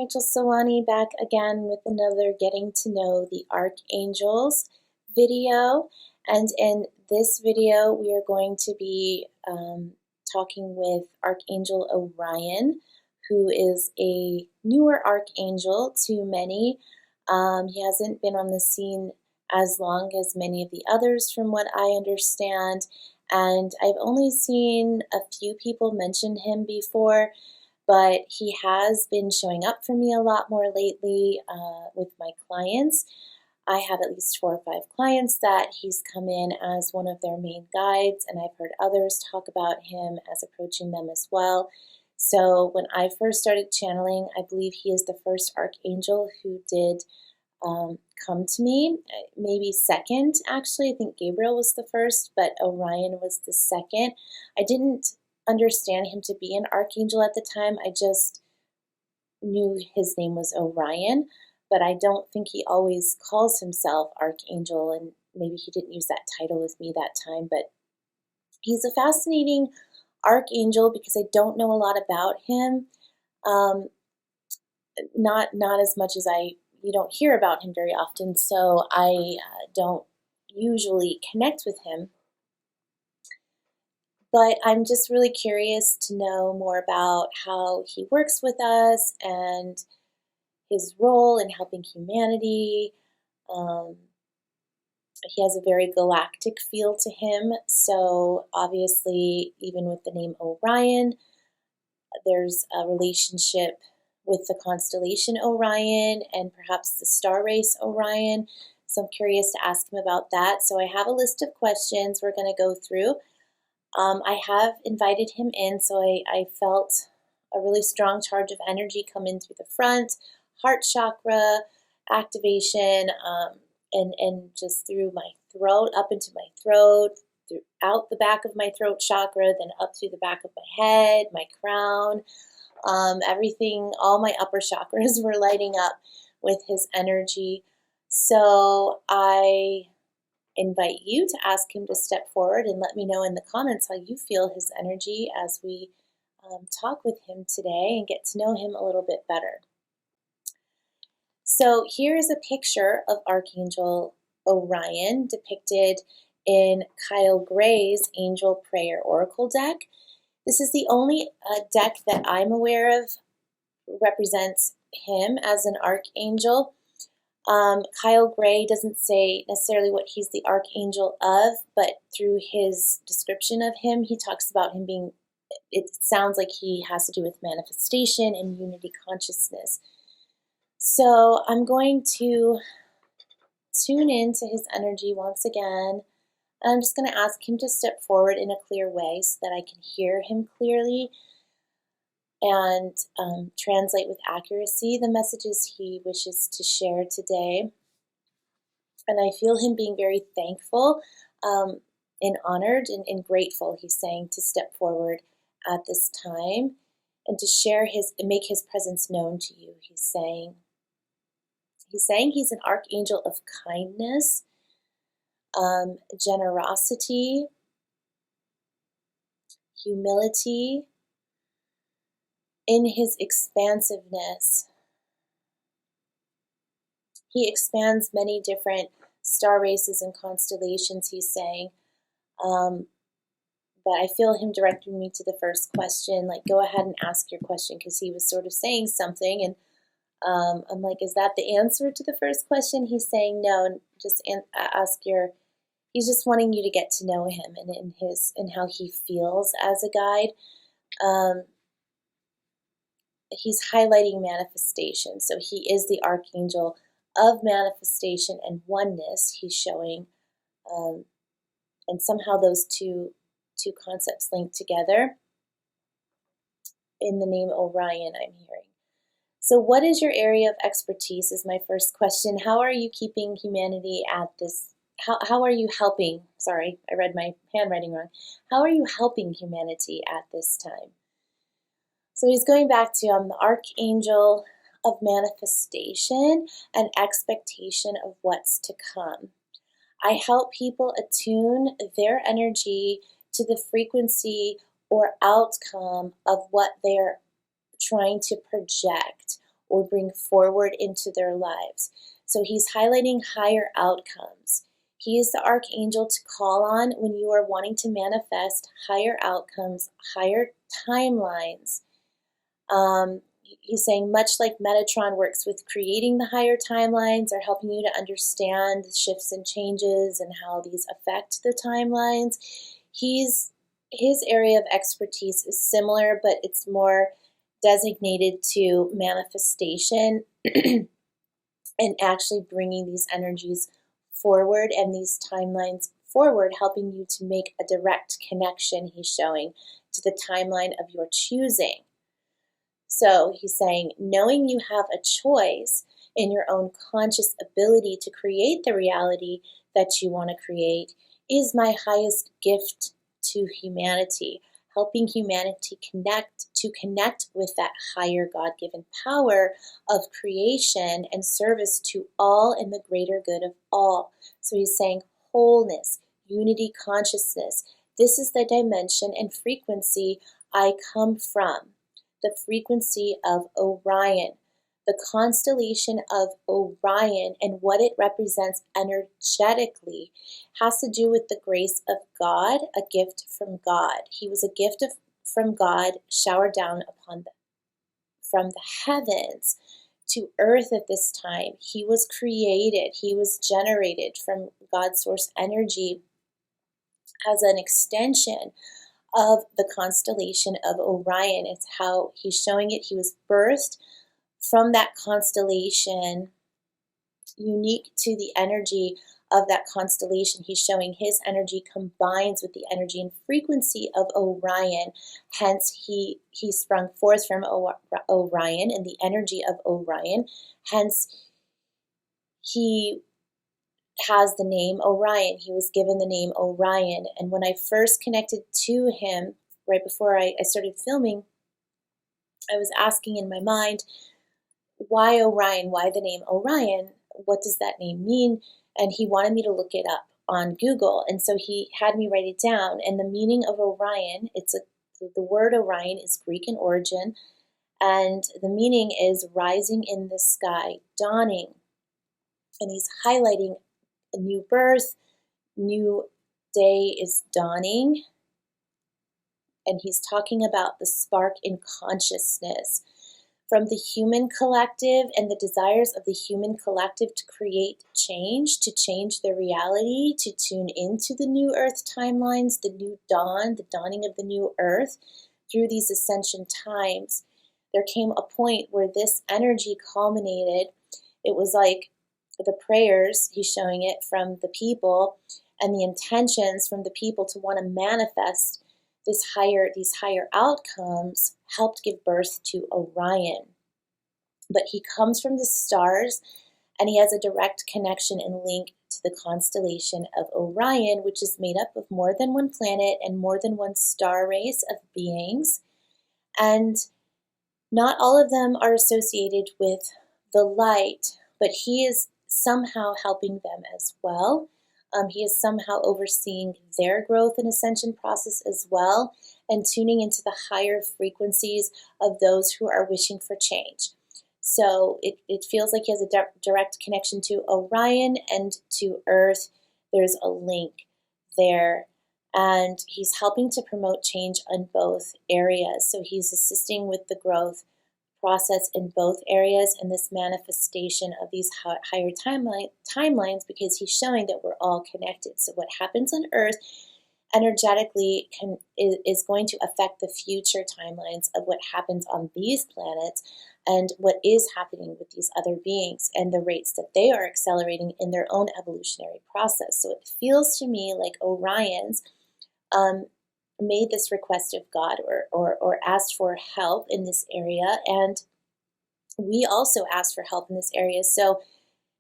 Rachel Sahwany back again with another Getting to Know the Archangels video. And in this video, we are going to be talking with Archangel Orion, who is a newer archangel to many. He hasn't been on the scene as long as many of the others from what I understand. And I've only seen a few people mention him before, but he has been showing up for me a lot more lately with my clients. I have at least 4 or 5 clients that he's come in as one of their main guides, and I've heard others talk about him as approaching them as well. So when I first started channeling, I believe he is the first archangel who did come to me, maybe second actually. I think Gabriel was the first, but Orion was the second. I didn't understand him to be an archangel at the time. I just knew his name was Orion, but I don't think he always calls himself archangel, and maybe he didn't use that title with me that time. But he's a fascinating archangel because I don't know a lot about him. Not as much as you don't hear about him very often, so I don't usually connect with him. But I'm just really curious to know more about how he works with us and his role in helping humanity. He has a very galactic feel to him, so obviously, even with the name Orion, there's a relationship with the constellation Orion and perhaps the star race Orion. So I'm curious to ask him about that. So I have a list of questions we're going to go through. I have invited him in, so I felt a really strong charge of energy come in through the front, heart chakra activation, and just through my throat, up into my throat, out the back of my throat chakra, then up through the back of my head, my crown, everything, all my upper chakras were lighting up with his energy. So I invite you to ask him to step forward and let me know in the comments how you feel his energy as we talk with him today and get to know him a little bit better. So here is a picture of Archangel Orion depicted in Kyle Gray's Angel Prayer Oracle deck. This is the only deck that I'm aware of represents him as an archangel. Kyle Gray doesn't say necessarily what he's the archangel of, but through his description of him, he talks about him being, it sounds like he has to do with manifestation and unity consciousness. So I'm going to tune into his energy once again. I'm just going to ask him to step forward in a clear way so that I can hear him clearly and translate with accuracy the messages he wishes to share today. And I feel him being very thankful and honored and grateful, he's saying, to step forward at this time and to share make his presence known to you. He's saying he's an archangel of kindness, generosity, humility. In his expansiveness, he expands many different star races and constellations, he's saying. But I feel him directing me to the first question, like, go ahead and ask your question, because he was sort of saying something, and I'm like, is that the answer to the first question? He's saying no, just ask he's just wanting you to get to know him and how he feels as a guide. He's highlighting manifestation. So he is the archangel of manifestation and oneness, he's showing. And somehow those two concepts link together in the name Orion, I'm hearing. So what is your area of expertise is my first question. How are you keeping humanity at this? How are you helping? Sorry, I read my handwriting wrong. How are you helping humanity at this time? So he's going back to the archangel of manifestation and expectation of what's to come. I help people attune their energy to the frequency or outcome of what they're trying to project or bring forward into their lives. So he's highlighting higher outcomes. He is the archangel to call on when you are wanting to manifest higher outcomes, higher timelines. He's saying much like Metatron works with creating the higher timelines or helping you to understand the shifts and changes and how these affect the timelines, his area of expertise is similar, but it's more designated to manifestation and actually bringing these energies forward and these timelines forward, helping you to make a direct connection, he's showing, to the timeline of your choosing. So he's saying, knowing you have a choice in your own conscious ability to create the reality that you want to create is my highest gift to humanity, helping humanity connect with that higher God-given power of creation and service to all and the greater good of all. So he's saying wholeness, unity consciousness. This is the dimension and frequency I come from. The frequency of Orion, the constellation of Orion, and what it represents energetically has to do with the grace of God, a gift from God. He was a gift from God showered down from the heavens to earth at this time. He was created, he was generated from God's source energy as an extension of the constellation of Orion. It's how he's showing it. He was birthed from that constellation, unique to the energy of that constellation. He's showing his energy combines with the energy and frequency of Orion. Hence, he sprung forth from Orion and the energy of Orion. Hence, he has the name Orion. He was given the name Orion. And when I first connected to him, right before I started filming, I was asking in my mind, why Orion? Why the name Orion? What does that name mean? And he wanted me to look it up on Google. And so he had me write it down. And the meaning of Orion, the word Orion is Greek in origin. And the meaning is rising in the sky, dawning. And he's highlighting a new birth, new day is dawning, and he's talking about the spark in consciousness from the human collective and the desires of the human collective to create change, to change their reality, to tune into the new earth timelines, the new dawn, the dawning of the new earth through these ascension times. There came a point where this energy culminated. It was like the prayers, he's showing it, from the people and the intentions from the people to want to manifest these higher outcomes helped give birth to Orion. But he comes from the stars and he has a direct connection and link to the constellation of Orion, which is made up of more than one planet and more than one star race of beings. And not all of them are associated with the light, but he is somehow helping them as well. He is somehow overseeing their growth and ascension process as well, and tuning into the higher frequencies of those who are wishing for change. So it feels like he has a direct connection to Orion and to Earth. There's a link there. And he's helping to promote change on both areas. So he's assisting with the growth process in both areas and this manifestation of these higher timelines, because he's showing that we're all connected. So what happens on Earth energetically is going to affect the future timelines of what happens on these planets and what is happening with these other beings and the rates that they are accelerating in their own evolutionary process. So it feels to me like Orion's made this request of God or asked for help in this area, and we also asked for help in this area. So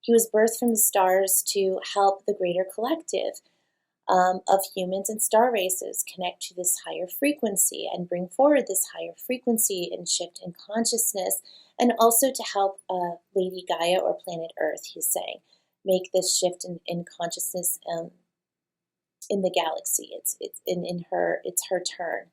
he was birthed from the stars to help the greater collective of humans and star races connect to this higher frequency and bring forward this higher frequency and shift in consciousness, and also to help Lady Gaia or planet Earth, he's saying, make this shift in consciousness in the galaxy. It's her turn.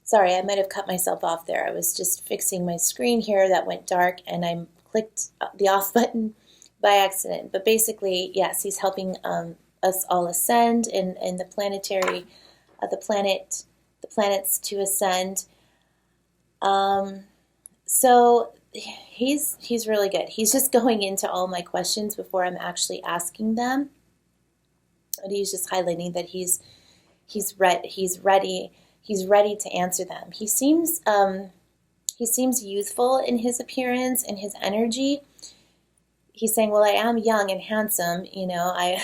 Sorry, I might have cut myself off there. I was just fixing my screen here that went dark, and I clicked the off button by accident. But basically, yes, he's helping us all ascend, and the planetary, the planets to ascend. So he's really good. He's just going into all my questions before I'm actually asking them. And he's just highlighting that he's ready to answer them. He seems youthful in his appearance and his energy. He's saying, well, I am young and handsome, I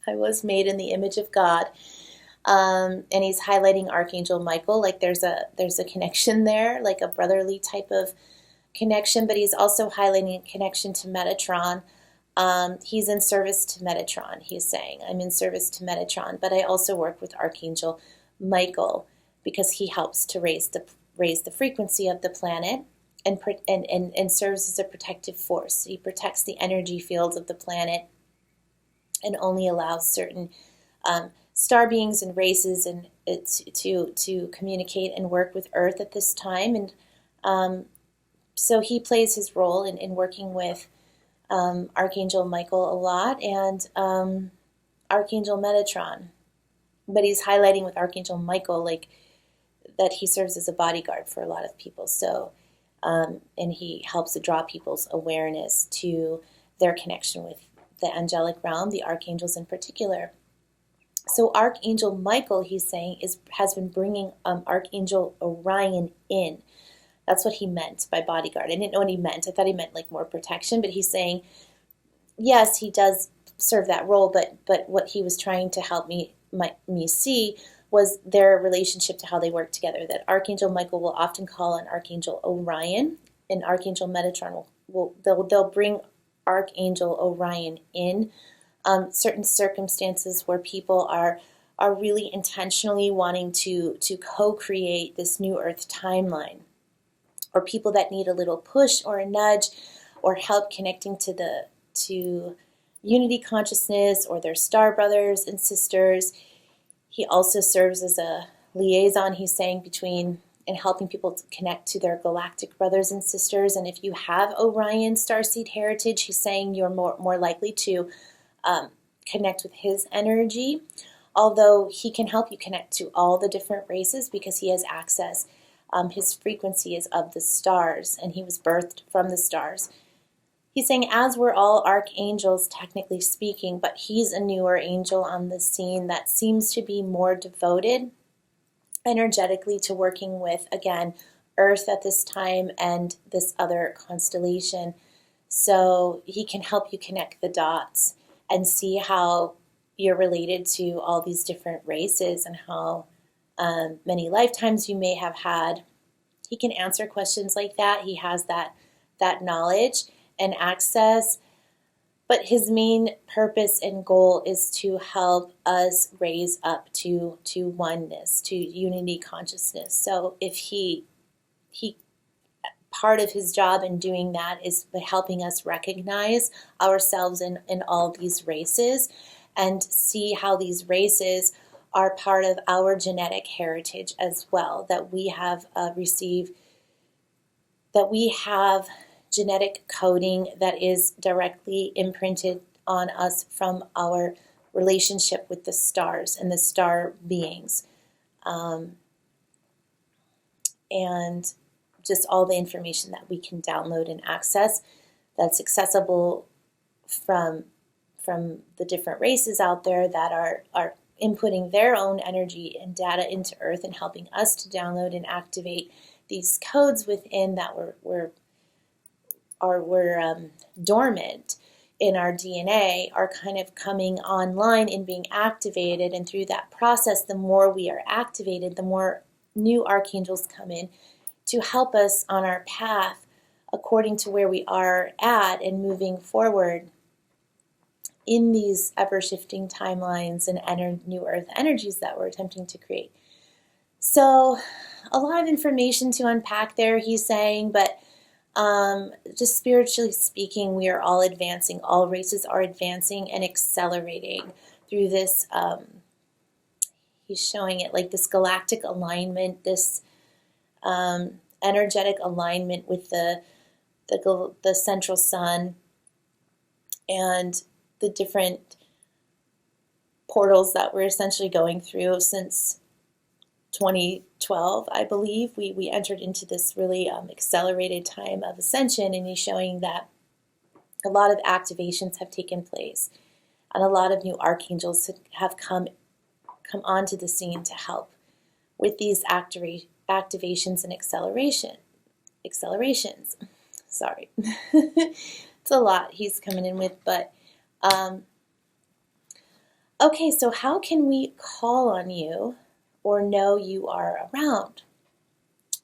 I was made in the image of God. And he's highlighting Archangel Michael, like there's a connection there, like a brotherly type of connection, but he's also highlighting a connection to Metatron. He's in service to Metatron, he's saying. I'm in service to Metatron, but I also work with Archangel Michael because he helps to raise the frequency of the planet and serves as a protective force. He protects the energy fields of the planet and only allows certain star beings and races and to communicate and work with Earth at this time. And so he plays his role in working with Archangel Michael a lot, and Archangel Metatron. But he's highlighting with Archangel Michael, like, that he serves as a bodyguard for a lot of people. So, and he helps to draw people's awareness to their connection with the angelic realm, the archangels in particular. So Archangel Michael, he's saying, has been bringing Archangel Orion in. That's what he meant by bodyguard. I didn't know what he meant. I thought he meant like more protection, but he's saying, yes, he does serve that role, but what he was trying to help me see was their relationship to how they work together. That Archangel Michael will often call on Archangel Orion, and Archangel Metatron they'll bring Archangel Orion in certain circumstances where people are really intentionally wanting to co-create this new Earth timeline, or people that need a little push or a nudge or help connecting to unity consciousness or their star brothers and sisters. He also serves as a liaison, he's saying, between and helping people to connect to their galactic brothers and sisters. And if you have Orion starseed heritage, he's saying you're more likely to connect with his energy, although he can help you connect to all the different races because he has access. His frequency is of the stars, and he was birthed from the stars. He's saying, as we're all archangels, technically speaking, but he's a newer angel on the scene that seems to be more devoted energetically to working with, again, Earth at this time and this other constellation. So he can help you connect the dots and see how you're related to all these different races and how many lifetimes you may have had. He can answer questions like that. He has that knowledge and access, but his main purpose and goal is to help us raise up to oneness, to unity consciousness. So if he part of his job in doing that is by helping us recognize ourselves in all these races and see how these races are part of our genetic heritage as well, that we have received, that we have genetic coding that is directly imprinted on us from our relationship with the stars and the star beings. And just all the information that we can download and access that's accessible from the different races out there that are inputting their own energy and data into Earth and helping us to download and activate these codes within that were dormant in our DNA, are kind of coming online and being activated. And through that process, the more we are activated, the more new archangels come in to help us on our path according to where we are at and moving forward in these ever-shifting timelines and new Earth energies that we're attempting to create. So a lot of information to unpack there, he's saying, but just spiritually speaking, we are all advancing. All races are advancing and accelerating through this. He's showing it like this galactic alignment, this energetic alignment with the central sun and the different portals that we're essentially going through since 2012, I believe. We entered into this really accelerated time of ascension, and he's showing that a lot of activations have taken place, and a lot of new archangels have come onto the scene to help with these activations and accelerations. Sorry. It's a lot he's coming in with, but okay, so how can we call on you or know you are around?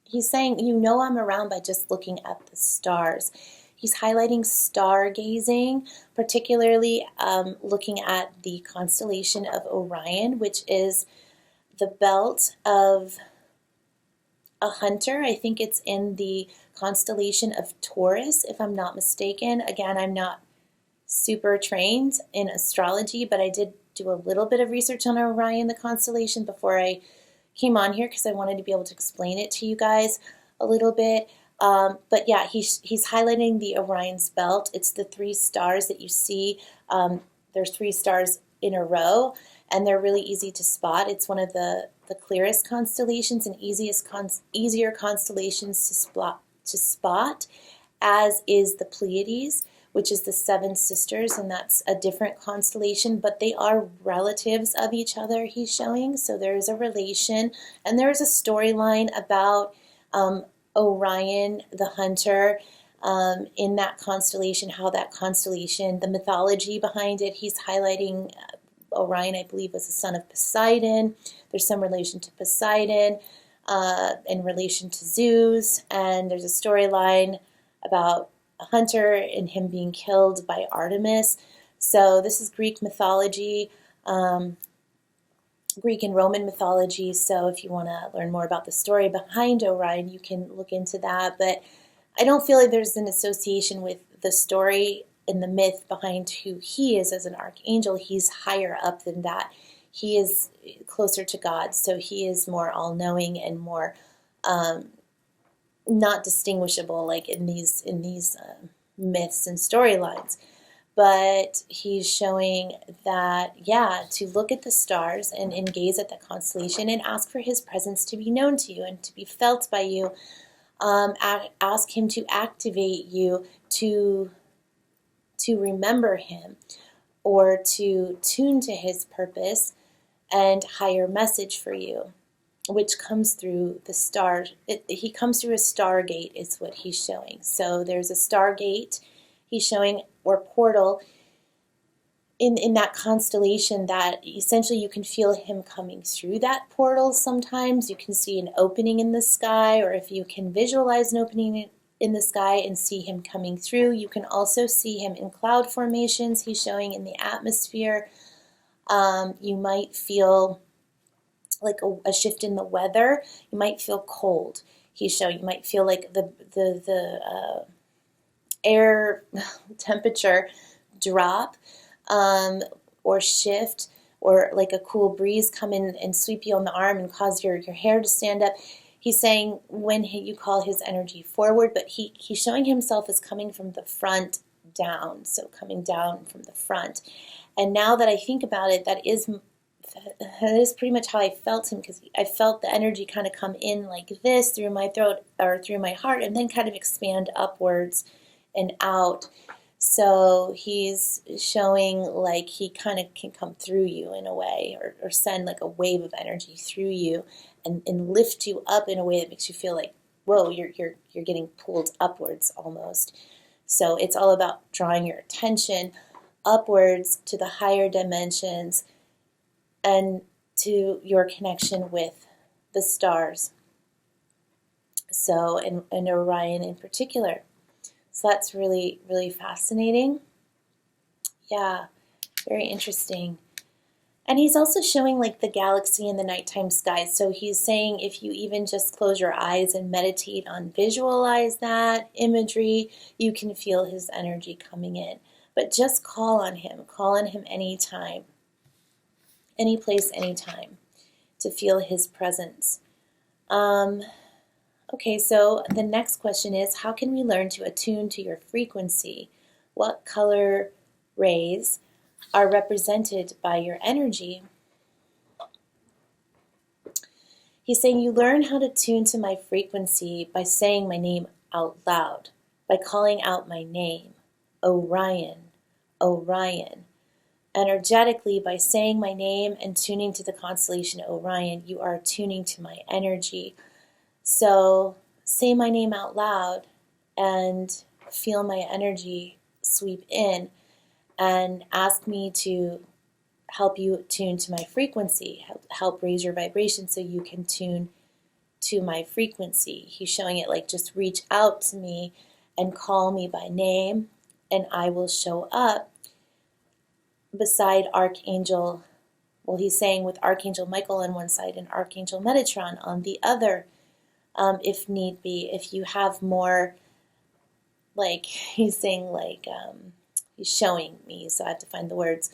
He's saying, you know I'm around by just looking at the stars. He's highlighting stargazing, particularly looking at the constellation of Orion, which is the belt of a hunter. I think it's in the constellation of Taurus, if I'm not mistaken. Again, I'm not super trained in astrology, but I did do a little bit of research on Orion, the constellation, before I came on here because I wanted to be able to explain it to you guys a little bit. But yeah, he's highlighting the Orion's belt. It's the 3 stars that you see. There's 3 stars in a row, and they're really easy to spot. It's one of the clearest constellations and easier constellations to spot, as is the Pleiades, which is the 7 sisters, and that's a different constellation, but they are relatives of each other, he's showing. So there is a relation, and there is a storyline about Orion, the hunter, in that constellation, how that constellation, the mythology behind it, he's highlighting Orion, I believe, was the son of Poseidon. There's some relation to Poseidon in relation to Zeus, and there's a storyline about a hunter and him being killed by Artemis. So this is Greek mythology, Greek and Roman mythology. So if you want to learn more about the story behind Orion, you can look into that. But I don't feel like there's an association with the story and the myth behind who he is as an archangel. He's higher up than that. He is closer to God, so he is more all-knowing and more not distinguishable like in these myths and storylines. But he's showing that, yeah, to look at the stars and gaze at the constellation and ask for his presence to be known to you and to be felt by you. Ask him to activate you to remember him or to tune to his purpose and higher message for you, which comes through the stars. He comes through a stargate is what he's showing. So there's a stargate he's showing, or portal, in that constellation that essentially you can feel him coming through that portal sometimes. You can see an opening in the sky, or if you can visualize an opening in the sky and see him coming through. You can also see him in cloud formations. He's showing in the atmosphere. You might feel like a shift in the weather. You might feel cold. He's showing you might feel like the air temperature drop or shift, or like a cool breeze come in and sweep you on the arm and cause your hair to stand up. He's saying when you call his energy forward, but he's showing himself as coming from the front down, so coming down from the front. And now that I think about it, that is pretty much how I felt him, because I felt the energy kind of come in like this through my throat or through my heart, and then kind of expand upwards and out. So he's showing like he kind of can come through you in a way, or send like a wave of energy through you and lift you up in a way that makes you feel like, whoa, you're getting pulled upwards almost. So it's all about drawing your attention upwards to the higher dimensions and to your connection with the stars. So, and Orion in particular. So that's really, really fascinating. Yeah, very interesting. And he's also showing like the galaxy in the nighttime sky. So he's saying if you even just close your eyes and meditate on, visualize that imagery, you can feel his energy coming in. But just call on him anytime, any place, anytime, to feel his presence. Okay, so the next question is, how can we learn to attune to your frequency? What color rays are represented by your energy? He's saying you learn how to tune to my frequency by saying my name out loud, by calling out my name, Orion, Orion. Energetically, by saying my name and tuning to the constellation Orion, you are tuning to my energy. So say my name out loud and feel my energy sweep in and ask me to help you tune to my frequency, help raise your vibration so you can tune to my frequency. He's showing it like just reach out to me and call me by name, and I will show up beside Archangel, well, he's saying with Archangel Michael on one side and Archangel Metatron on the other, if need be. If you have more, like, he's saying, like, he's showing me, so I have to find the words.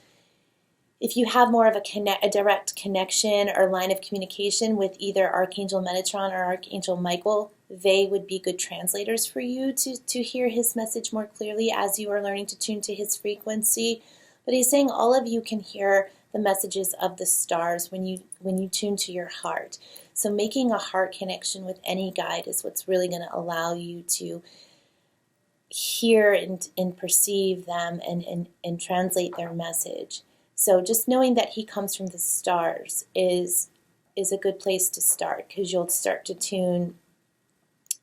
If you have more of a direct connection or line of communication with either Archangel Metatron or Archangel Michael, they would be good translators for you to hear his message more clearly as you are learning to tune to his frequency. But he's saying all of you can hear the messages of the stars when you tune to your heart. So making a heart connection with any guide is what's really going to allow you to hear and perceive them and translate their message. So just knowing that he comes from the stars is a good place to start, because you'll start to tune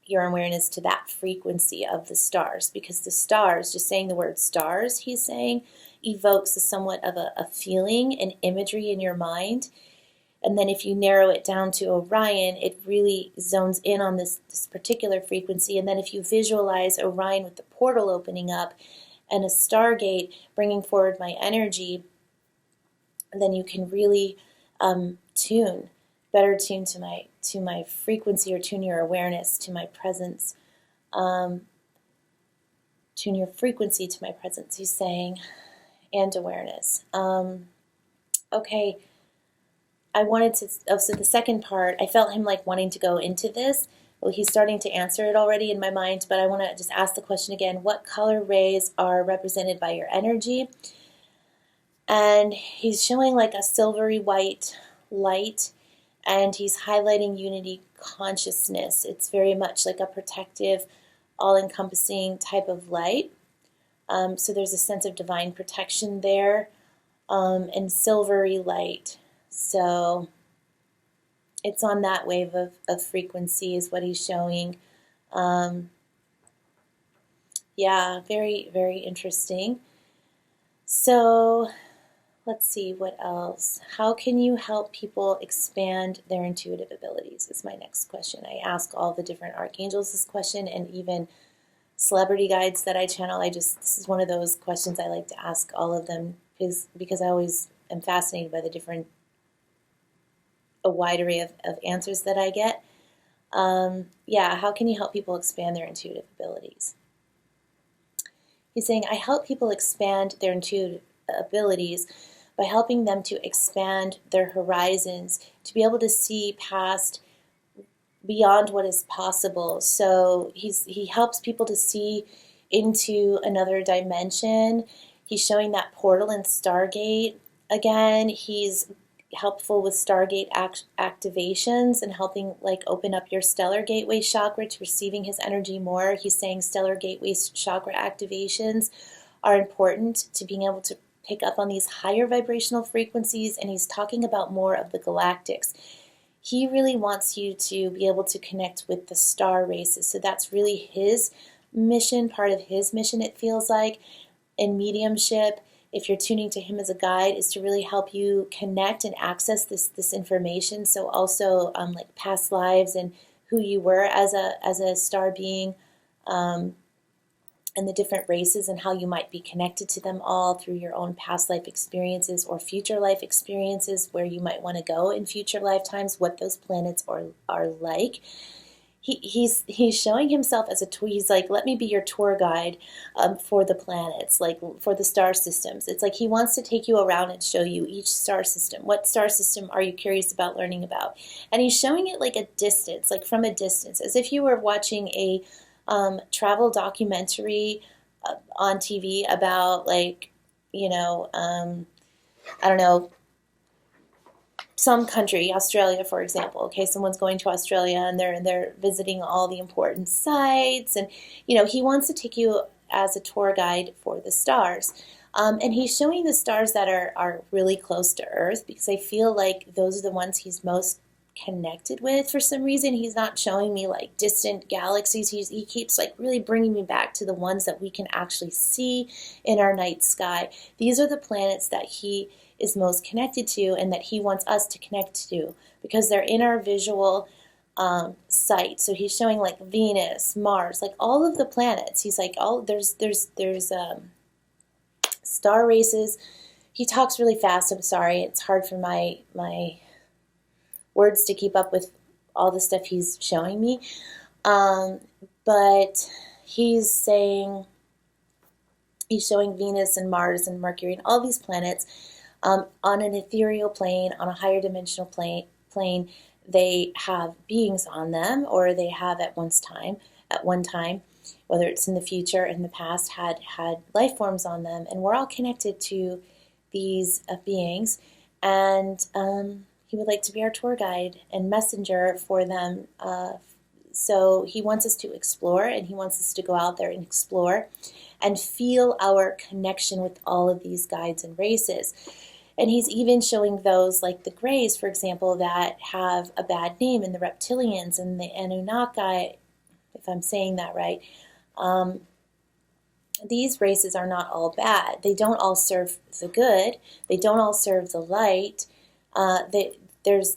your awareness to that frequency of the stars, because the stars, just saying the word stars, he's saying, evokes somewhat of a feeling and imagery in your mind. And then if you narrow it down to Orion, it really zones in on this particular frequency. And then if you visualize Orion with the portal opening up and a stargate bringing forward my energy, then you can really better tune to my frequency, or tune your awareness to my presence. Tune your frequency to my presence, he's saying, and awareness. Okay, I wanted to, so the second part, I felt him like wanting to go into this. Well, he's starting to answer it already in my mind, but I want to just ask the question again. What color rays are represented by your energy? And he's showing like a silvery white light, and he's highlighting unity consciousness. It's very much like a protective, all-encompassing type of light. So there's a sense of divine protection there, and silvery light. So it's on that wave of frequency is what he's showing. Yeah, very, very interesting. So let's see, what else? How can you help people expand their intuitive abilities is my next question. I ask all the different archangels this question, and even celebrity guides that I channel. This is one of those questions I like to ask all of them, because I always am fascinated by a wide array of answers that I get. Yeah, how can you help people expand their intuitive abilities? He's saying, I help people expand their intuitive abilities by helping them to expand their horizons, to be able to see beyond what is possible. So he helps people to see into another dimension. He's showing that portal in Stargate. Again, he's helpful with Stargate activations and helping like open up your stellar gateway chakra to receiving his energy more. He's saying stellar gateway chakra activations are important to being able to pick up on these higher vibrational frequencies, and he's talking about more of the galactics. He really wants you to be able to connect with the star races. So that's really his mission, part of his mission, it feels like, in mediumship. If you're tuning to him as a guide, is to really help you connect and access this information. So also like past lives and who you were as a star being, and the different races and how you might be connected to them all through your own past life experiences or future life experiences, where you might want to go in future lifetimes, what those planets are like. he's showing himself as a tour. He's like, let me be your tour guide for the planets, like for the star systems. It's like he wants to take you around and show you each star system. What star system are you curious about learning about? And he's showing it like a distance, like from a distance, as if you were watching a travel documentary on TV about, like, you know, I don't know, some country, Australia, for example. Okay, someone's going to Australia and they're visiting all the important sites, and he wants to take you as a tour guide for the stars. And he's showing the stars that are really close to Earth, because I feel like those are the ones he's most connected with. For some reason, he's not showing me like distant galaxies. He keeps like really bringing me back to the ones that we can actually see in our night sky. These are the planets that he is most connected to, and that he wants us to connect to, because they're in our visual sight. So he's showing like Venus, Mars, like all of the planets. He's like, there's star races. He talks really fast. I'm sorry, it's hard for my words to keep up with all the stuff he's showing me. But he's showing Venus and Mars and Mercury and all these planets on an ethereal plane, on a higher dimensional plane. They have beings on them, or they have at one time, whether it's in the future or in the past, had life forms on them, and we're all connected to these beings. And he would like to be our tour guide and messenger for them. So he wants us to explore, and he wants us to go out there and explore and feel our connection with all of these guides and races. And he's even showing those, like the Greys, for example, that have a bad name, and the reptilians and the Anunnaki, if I'm saying that right. These races are not all bad. They don't all serve the good. They don't all serve the light. There's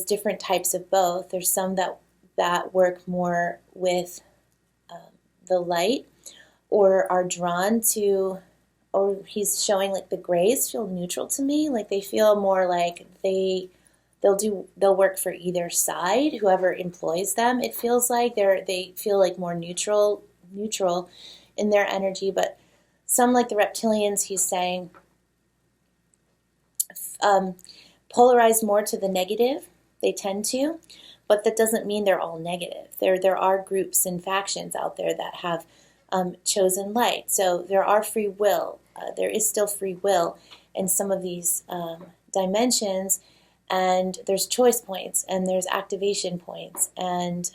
different types of both. There's some that work more with the light, or are drawn to, or he's showing like the Greys feel neutral to me. Like they feel more like they'll work for either side, whoever employs them. It feels like they feel like more neutral in their energy. But some, like the reptilians, he's saying, polarize more to the negative. They tend to, but that doesn't mean they're all negative. There are groups and factions out there that have chosen light. So there are free will. There is still free will in some of these dimensions, and there's choice points, and there's activation points. And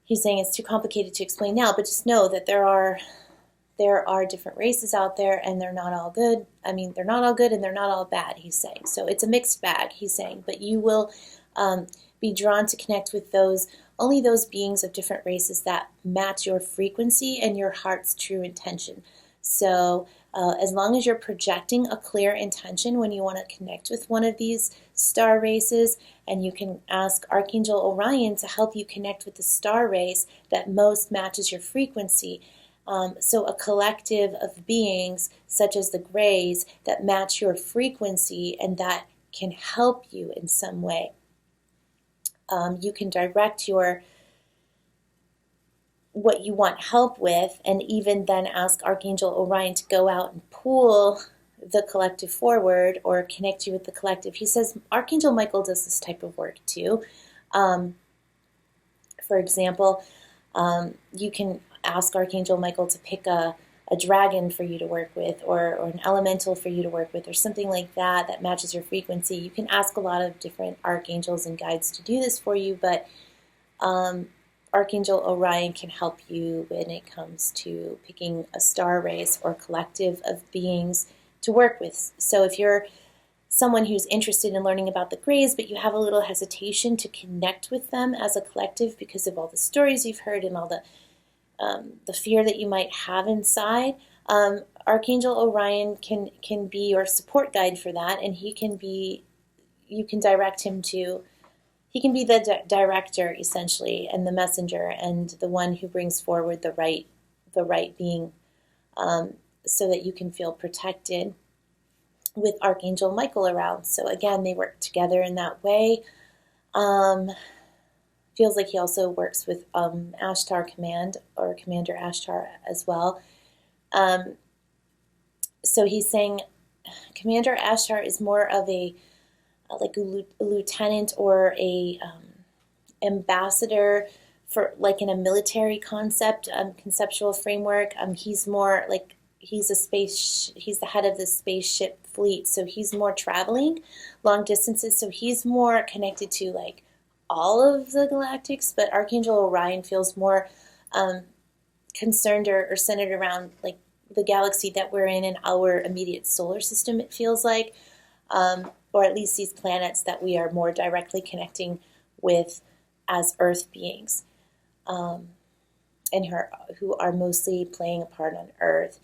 he's saying it's too complicated to explain now, but just know that there are different races out there, and they're not all good. I mean, they're not all good and they're not all bad, he's saying. So it's a mixed bag, he's saying. But you will be drawn to connect with only those beings of different races that match your frequency and your heart's true intention. So as long as you're projecting a clear intention when you want to connect with one of these star races, and you can ask Archangel Orion to help you connect with the star race that most matches your frequency. So a collective of beings, such as the Greys, that match your frequency and that can help you in some way. You can direct what you want help with, and even then ask Archangel Orion to go out and pull the collective forward, or connect you with the collective. He says Archangel Michael does this type of work too. For example, you can ask Archangel Michael to pick a dragon for you to work with, or an elemental for you to work with, or something like that matches your frequency. You can ask a lot of different archangels and guides to do this for you, but Archangel Orion can help you when it comes to picking a star race or collective of beings to work with. So if you're someone who's interested in learning about the Greys, but you have a little hesitation to connect with them as a collective because of all the stories you've heard and all the fear that you might have inside, Archangel Orion can be your support guide for that, and you can direct him to. He can be the director, essentially, and the messenger, and the one who brings forward the right being, so that you can feel protected with Archangel Michael around. So again, they work together in that way. feels like he also works with Ashtar Command or Commander Ashtar as well. So he's saying Commander Ashtar is more of a lieutenant or a ambassador for like in a military conceptual framework. He's more like he's the head of the spaceship fleet, so he's more traveling long distances, so he's more connected to like all of the galactics. But Archangel Orion feels more concerned or centered around like the galaxy that we're in our immediate solar system, it feels like, or at least these planets that we are more directly connecting with as Earth beings, and who are mostly playing a part on Earth.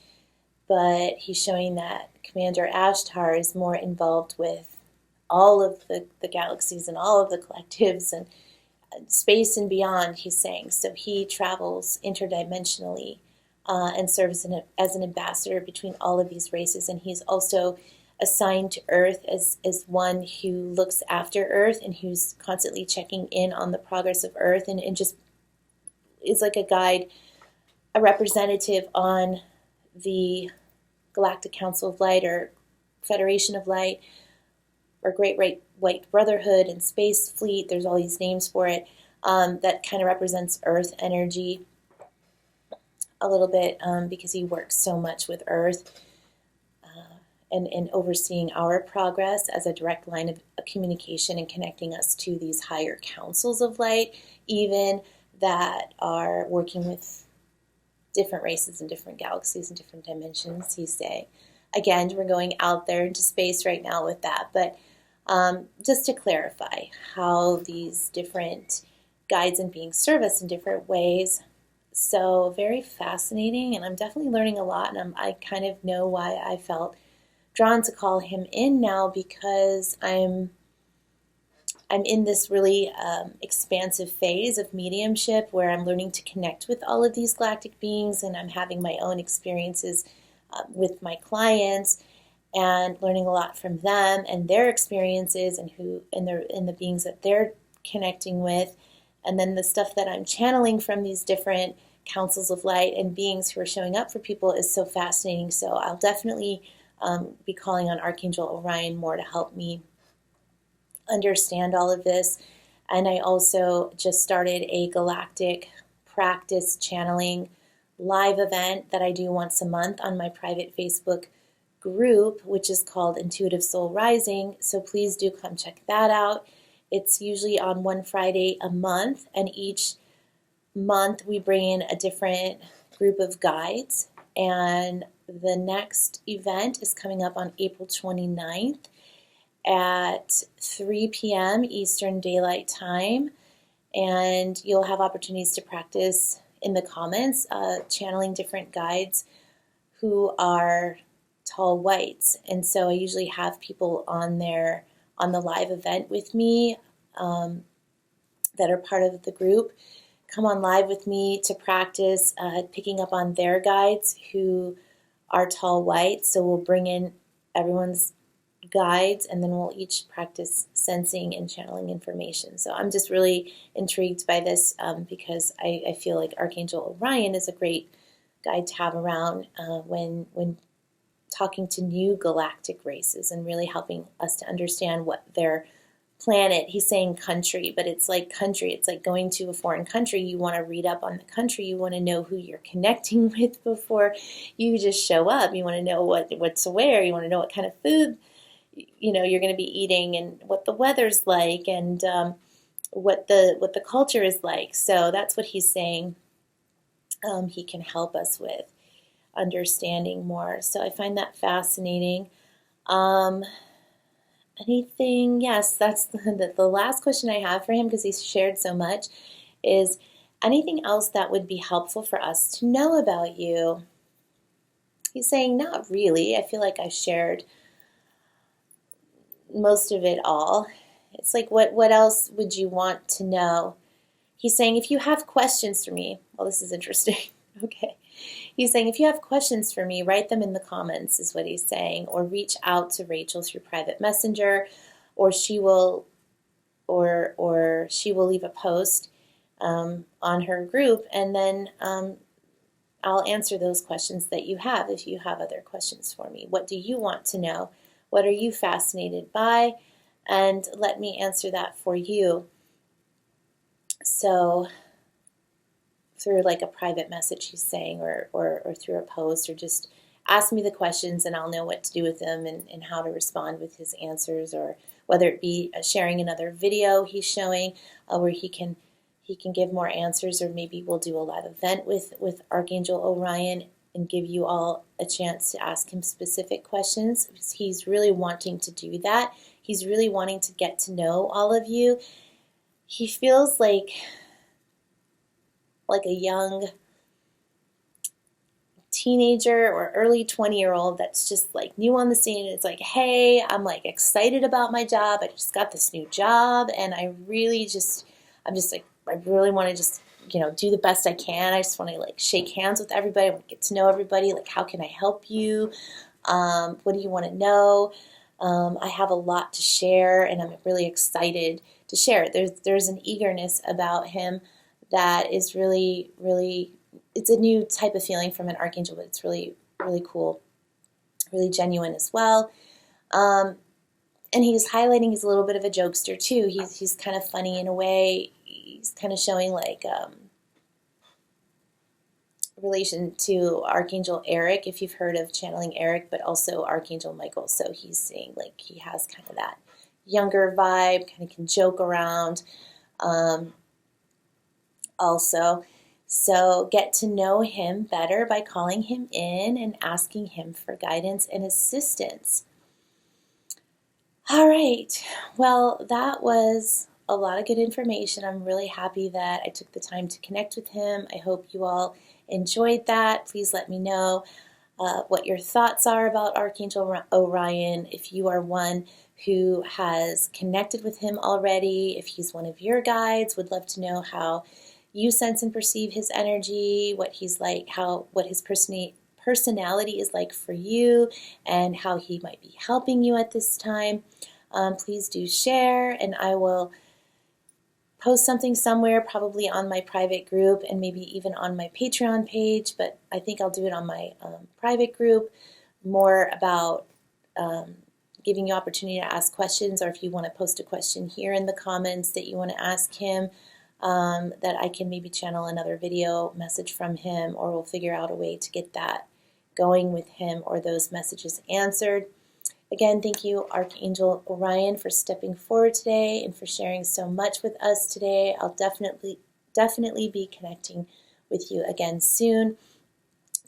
But he's showing that Commander Ashtar is more involved with all of the galaxies and all of the collectives and space and beyond, he's saying. So he travels interdimensionally and serves as an ambassador between all of these races. And he's also assigned to Earth as one who looks after Earth and who's constantly checking in on the progress of Earth and just is like a guide, a representative on the Galactic Council of Light or Federation of Light or Great White Brotherhood and Space Fleet. There's all these names for it that kind of represents Earth energy a little bit because he works so much with Earth and overseeing our progress as a direct line of communication and connecting us to these higher councils of light, even that are working with different races and different galaxies and different dimensions, he's saying. Again, we're going out there into space right now with that, but just to clarify how these different guides and beings serve us in different ways. So very fascinating, and I'm definitely learning a lot, and I kind of know why I felt drawn to call him in now, because I'm in this really expansive phase of mediumship where I'm learning to connect with all of these galactic beings, and I'm having my own experiences with my clients and learning a lot from them and their experiences and the beings that they're connecting with, and then the stuff that I'm channeling from these different councils of light and beings who are showing up for people is so fascinating. So I'll definitely be calling on Archangel Orion more to help me understand all of this. And I also just started a Galactic Practice channeling live event that I do once a month on my private Facebook group, which is called Intuitive Soul Rising. So please do come check that out. It's usually on one Friday a month, and each month we bring in a different group of guides. And the next event is coming up on April 29th at 3 p.m. Eastern Daylight Time. And you'll have opportunities to practice in the comments, channeling different guides who are tall whites. And so I usually have people on there on the live event with me that are part of the group come on live with me to practice picking up on their guides who are tall white. So we'll bring in everyone's guides, and then we'll each practice sensing and channeling information. So I'm just really intrigued by this because I feel like Archangel Orion is a great guide to have around when talking to new galactic races and really helping us to understand what their planet, he's saying country, but it's like country. It's like going to a foreign country. You want to read up on the country. You want to know who you're connecting with before you just show up. You want to know what to wear. You want to know what kind of food you're going to be eating, and what the weather's like, and what the culture is like. So that's what he's saying. He can help us with understanding more. So I find that fascinating. Anything? Yes, that's the last question I have for him, because he's shared so much, is anything else that would be helpful for us to know about you? He's saying, not really. I feel like I shared most of it all. It's like, what else would you want to know? He's saying, if you have questions for me, well, this is interesting. Okay. He's saying, if you have questions for me, write them in the comments, is what he's saying, or reach out to Rachel through private messenger, or she will leave a post on her group, and then I'll answer those questions that you have if you have other questions for me. What do you want to know? What are you fascinated by? And let me answer that for you. So through like a private message he's saying, or through a post, or just ask me the questions and I'll know what to do with them and how to respond with his answers, or whether it be sharing another video he's showing where he can give more answers, or maybe we'll do a live event with Archangel Orion and give you all a chance to ask him specific questions. He's really wanting to do that. He's really wanting to get to know all of you. He feels like a young teenager or early 20-year-old that's just like new on the scene. It's like, hey, I'm like excited about my job. I just got this new job, and I'm just like, I really want to just, do the best I can. I just want to like shake hands with everybody. I want to get to know everybody. Like, how can I help you? What do you want to know? I have a lot to share, and I'm really excited to share it. There's an eagerness about him that is really, really, it's a new type of feeling from an archangel, but it's really, really cool, really genuine as well. And he's highlighting he's a little bit of a jokester too. He's kind of funny in a way. He's kind of showing like relation to Archangel Eric, if you've heard of channeling Eric, but also Archangel Michael. So he's saying like he has kind of that younger vibe, kind of can joke around also. So get to know him better by calling him in and asking him for guidance and assistance. All right, well, that was a lot of good information. I'm really happy that I took the time to connect with him. I hope you all enjoyed that. Please let me know what your thoughts are about Archangel Orion. If you are one who has connected with him already, if he's one of your guides, would love to know how you sense and perceive his energy, what he's like, what his personality is like for you, and how he might be helping you at this time. Please do share, and I will post something somewhere, probably on my private group and maybe even on my Patreon page, but I think I'll do it on my private group, more about giving you opportunity to ask questions, or if you want to post a question here in the comments that you want to ask him, that I can maybe channel another video message from him, or we'll figure out a way to get that going with him or those messages answered. Again, thank you, Archangel Orion, for stepping forward today and for sharing so much with us today. I'll definitely be connecting with you again soon.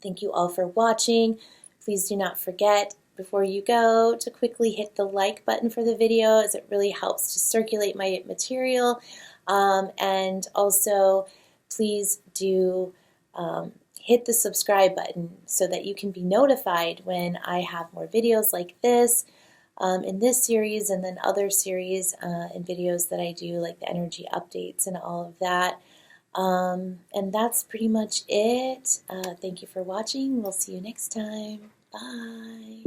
Thank you all for watching. Please do not forget, before you go, to quickly hit the like button for the video, as it really helps to circulate my material. And also, please do hit the subscribe button so that you can be notified when I have more videos like this in this series, and then other series and videos that I do, like the energy updates and all of that. And that's pretty much it. Thank you for watching. We'll see you next time. Bye.